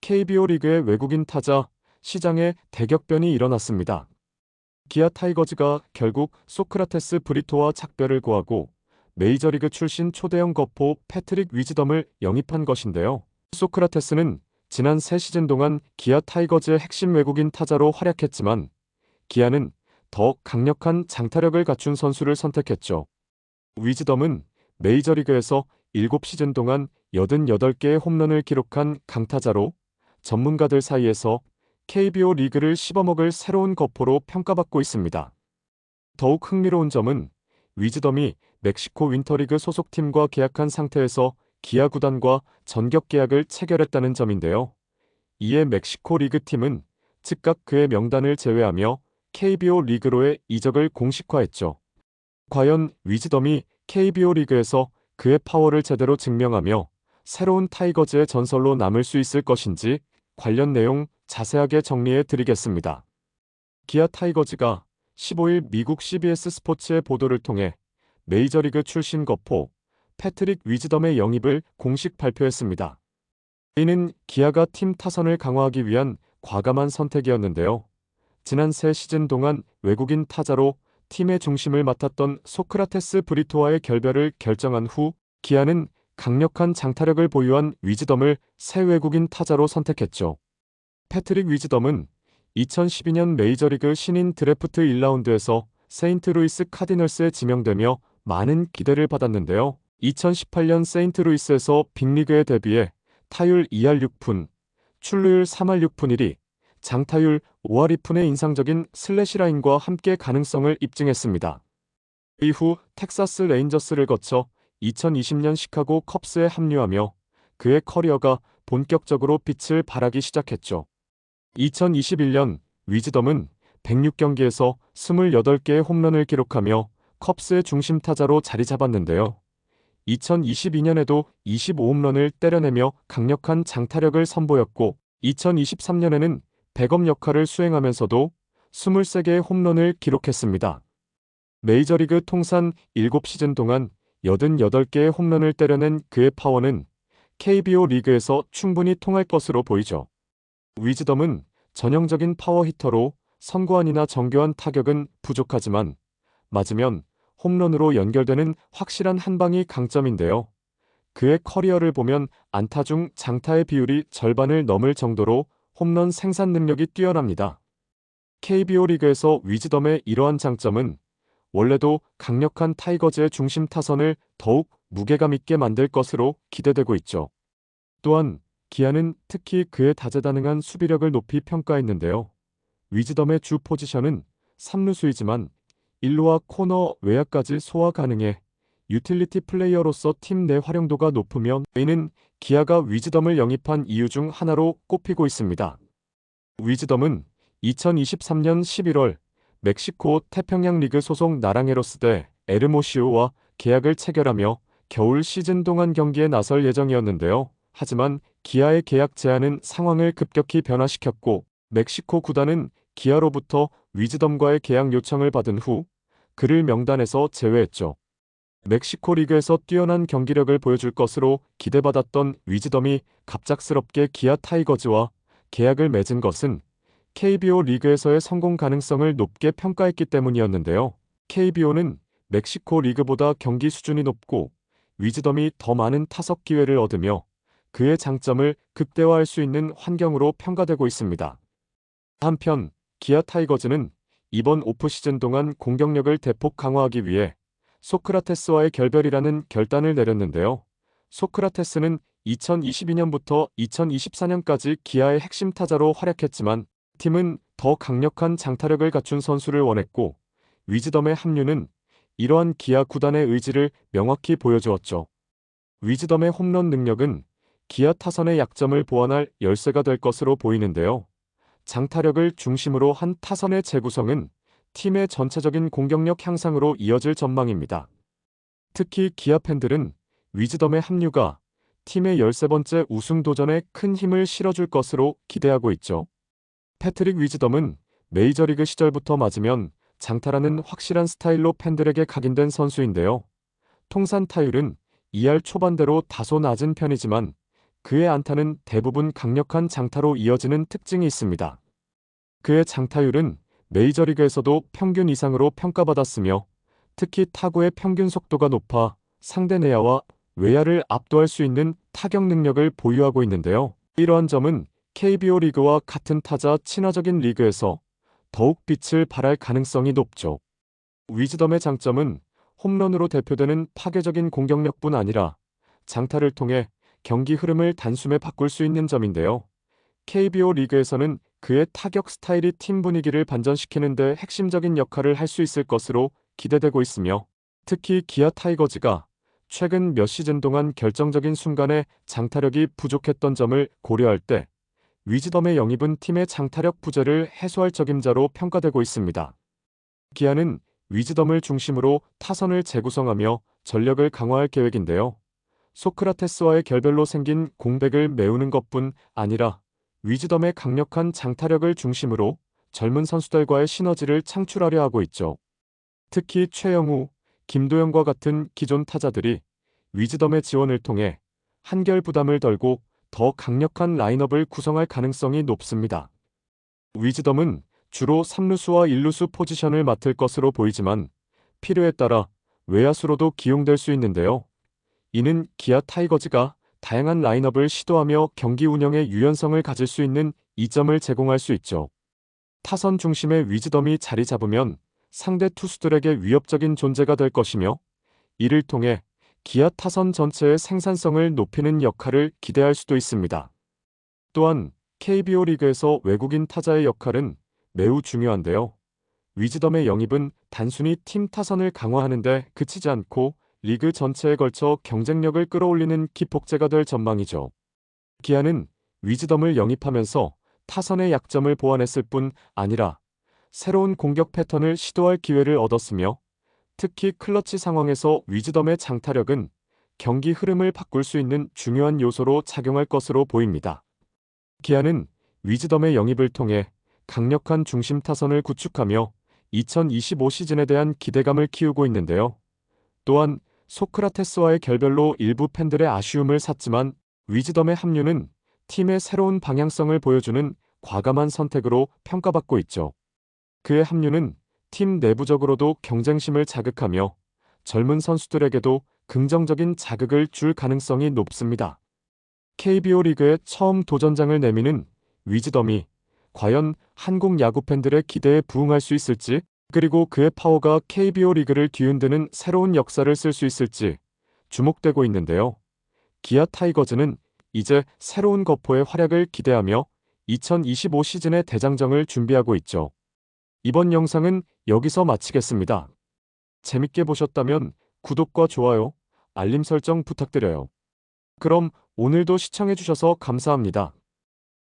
KBO 리그의 외국인 타자 시장에 대격변이 일어났습니다. 기아 타이거즈가 결국 소크라테스 브리토와 작별을 고하고 메이저리그 출신 초대형 거포 패트릭 위즈덤을 영입한 것인데요. 소크라테스는 지난 3시즌 동안 기아 타이거즈의 핵심 외국인 타자로 활약했지만 기아는 더 강력한 장타력을 갖춘 선수를 선택했죠. 위즈덤은 메이저리그에서 7시즌 동안 88개의 홈런을 기록한 강타자로 전문가들 사이에서 KBO 리그를 씹어먹을 새로운 거포로 평가받고 있습니다. 더욱 흥미로운 점은 위즈덤이 멕시코 윈터리그 소속팀과 계약한 상태에서 기아 구단과 전격 계약을 체결했다는 점인데요. 이에 멕시코 리그팀은 즉각 그의 명단을 제외하며 KBO 리그로의 이적을 공식화했죠. 과연 위즈덤이 KBO 리그에서 그의 파워를 제대로 증명하며 새로운 타이거즈의 전설로 남을 수 있을 것인지 관련 내용 자세하게 정리해 드리겠습니다. 기아 타이거즈가 15일 미국 CBS 스포츠의 보도를 통해 메이저리그 출신 거포 패트릭 위즈덤의 영입을 공식 발표했습니다. 이는 기아가 팀 타선을 강화하기 위한 과감한 선택이었는데요. 지난 3시즌 동안 외국인 타자로 팀의 중심을 맡았던 소크라테스 브리토와의 결별을 결정한 후 기아는 강력한 장타력을 보유한 위즈덤을 새 외국인 타자로 선택했죠. 패트릭 위즈덤은 2012년 메이저리그 신인 드래프트 1라운드에서 세인트루이스 카디널스에 지명되며 많은 기대를 받았는데요. 2018년 세인트루이스에서 빅리그에 데뷔해 타율 2할 6푼, 출루율 3할 6푼 1리, 장타율 5할 2푼의 인상적인 슬래시라인과 함께 가능성을 입증했습니다. 이후 텍사스 레인저스를 거쳐 2020년 시카고 컵스에 합류하며 그의 커리어가 본격적으로 빛을 발하기 시작했죠. 2021년 위즈덤은 106경기에서 28개의 홈런을 기록하며 컵스의 중심 타자로 자리 잡았는데요. 2022년에도 25홈런을 때려내며 강력한 장타력을 선보였고 2023년에는 백업 역할을 수행하면서도 23개의 홈런을 기록했습니다. 메이저리그 통산 7시즌 동안 88개의 홈런을 때려낸 그의 파워는 KBO 리그에서 충분히 통할 것으로 보이죠. 위즈덤은 전형적인 파워 히터로 선구안이나 정교한 타격은 부족하지만 맞으면 홈런으로 연결되는 확실한 한방이 강점인데요. 그의 커리어를 보면 안타 중 장타의 비율이 절반을 넘을 정도로 홈런 생산 능력이 뛰어납니다. KBO 리그에서 위즈덤의 이러한 장점은 원래도 강력한 타이거즈의 중심 타선을 더욱 무게감 있게 만들 것으로 기대되고 있죠. 또한 기아는 특히 그의 다재다능한 수비력을 높이 평가했는데요. 위즈덤의 주 포지션은 3루수이지만 1루와 코너 외야까지 소화 가능해 유틸리티 플레이어로서 팀 내 활용도가 높으며 이는 기아가 위즈덤을 영입한 이유 중 하나로 꼽히고 있습니다. 위즈덤은 2023년 11월 멕시코 태평양 리그 소속 나랑헤로스 대 에르모시오와 계약을 체결하며 겨울 시즌 동안 경기에 나설 예정이었는데요. 하지만 기아의 계약 제한은 상황을 급격히 변화시켰고 멕시코 구단은 기아로부터 위즈덤과의 계약 요청을 받은 후 그를 명단에서 제외했죠. 멕시코 리그에서 뛰어난 경기력을 보여줄 것으로 기대받았던 위즈덤이 갑작스럽게 기아 타이거즈와 계약을 맺은 것은 KBO 리그에서의 성공 가능성을 높게 평가했기 때문이었는데요. KBO는 멕시코 리그보다 경기 수준이 높고 위즈덤이 더 많은 타석 기회를 얻으며 그의 장점을 극대화할 수 있는 환경으로 평가되고 있습니다. 한편 기아 타이거즈는 이번 오프시즌 동안 공격력을 대폭 강화하기 위해 소크라테스와의 결별이라는 결단을 내렸는데요. 소크라테스는 2022년부터 2024년까지 기아의 핵심 타자로 활약했지만 팀은 더 강력한 장타력을 갖춘 선수를 원했고 위즈덤의 합류는 이러한 기아 구단의 의지를 명확히 보여주었죠. 위즈덤의 홈런 능력은 기아 타선의 약점을 보완할 열쇠가 될 것으로 보이는데요. 장타력을 중심으로 한 타선의 재구성은 팀의 전체적인 공격력 향상으로 이어질 전망입니다. 특히 기아 팬들은 위즈덤의 합류가 팀의 13번째 우승 도전에 큰 힘을 실어줄 것으로 기대하고 있죠. 패트릭 위즈덤은 메이저리그 시절부터 맞으면 장타라는 확실한 스타일로 팬들에게 각인된 선수인데요. 통산 타율은 2할 초반대로 다소 낮은 편이지만 그의 안타는 대부분 강력한 장타로 이어지는 특징이 있습니다. 그의 장타율은 메이저리그에서도 평균 이상으로 평가받았으며 특히 타구의 평균 속도가 높아 상대 내야와 외야를 압도할 수 있는 타격 능력을 보유하고 있는데요. 이러한 점은 KBO 리그와 같은 타자 친화적인 리그에서 더욱 빛을 발할 가능성이 높죠. 위즈덤의 장점은 홈런으로 대표되는 파괴적인 공격력뿐 아니라 장타를 통해 경기 흐름을 단숨에 바꿀 수 있는 점인데요. KBO 리그에서는 그의 타격 스타일이 팀 분위기를 반전시키는 데 핵심적인 역할을 할 수 있을 것으로 기대되고 있으며 특히 기아 타이거즈가 최근 몇 시즌 동안 결정적인 순간에 장타력이 부족했던 점을 고려할 때 위즈덤의 영입은 팀의 장타력 부재를 해소할 적임자로 평가되고 있습니다. 기아는 위즈덤을 중심으로 타선을 재구성하며 전력을 강화할 계획인데요. 소크라테스와의 결별로 생긴 공백을 메우는 것뿐 아니라 위즈덤의 강력한 장타력을 중심으로 젊은 선수들과의 시너지를 창출하려 하고 있죠. 특히 최영우, 김도영과 같은 기존 타자들이 위즈덤의 지원을 통해 한결 부담을 덜고 더 강력한 라인업을 구성할 가능성이 높습니다. 위즈덤은 주로 3루수와 1루수 포지션을 맡을 것으로 보이지만 필요에 따라 외야수로도 기용될 수 있는데요. 이는 기아 타이거즈가 다양한 라인업을 시도하며 경기 운영의 유연성을 가질 수 있는 이점을 제공할 수 있죠. 타선 중심의 위즈덤이 자리 잡으면 상대 투수들에게 위협적인 존재가 될 것이며 이를 통해 기아 타선 전체의 생산성을 높이는 역할을 기대할 수도 있습니다. 또한 KBO 리그에서 외국인 타자의 역할은 매우 중요한데요. 위즈덤의 영입은 단순히 팀 타선을 강화하는 데 그치지 않고 리그 전체에 걸쳐 경쟁력을 끌어올리는 기폭제가 될 전망이죠. 기아는 위즈덤을 영입하면서 타선의 약점을 보완했을 뿐 아니라 새로운 공격 패턴을 시도할 기회를 얻었으며 특히 클러치 상황에서 위즈덤의 장타력은 경기 흐름을 바꿀 수 있는 중요한 요소로 작용할 것으로 보입니다. 기아는 위즈덤의 영입을 통해 강력한 중심 타선을 구축하며 2025 시즌에 대한 기대감을 키우고 있는데요. 또한 소크라테스와의 결별로 일부 팬들의 아쉬움을 샀지만 위즈덤의 합류는 팀의 새로운 방향성을 보여주는 과감한 선택으로 평가받고 있죠. 그의 합류는 팀 내부적으로도 경쟁심을 자극하며 젊은 선수들에게도 긍정적인 자극을 줄 가능성이 높습니다. KBO 리그에 처음 도전장을 내미는 위즈덤이 과연 한국 야구 팬들의 기대에 부응할 수 있을지, 그리고 그의 파워가 KBO 리그를 뒤흔드는 새로운 역사를 쓸 수 있을지 주목되고 있는데요. 기아 타이거즈는 이제 새로운 거포의 활약을 기대하며 2025 시즌의 대장정을 준비하고 있죠. 이번 영상은 여기서 마치겠습니다. 재밌게 보셨다면 구독과 좋아요, 알림 설정 부탁드려요. 그럼 오늘도 시청해주셔서 감사합니다.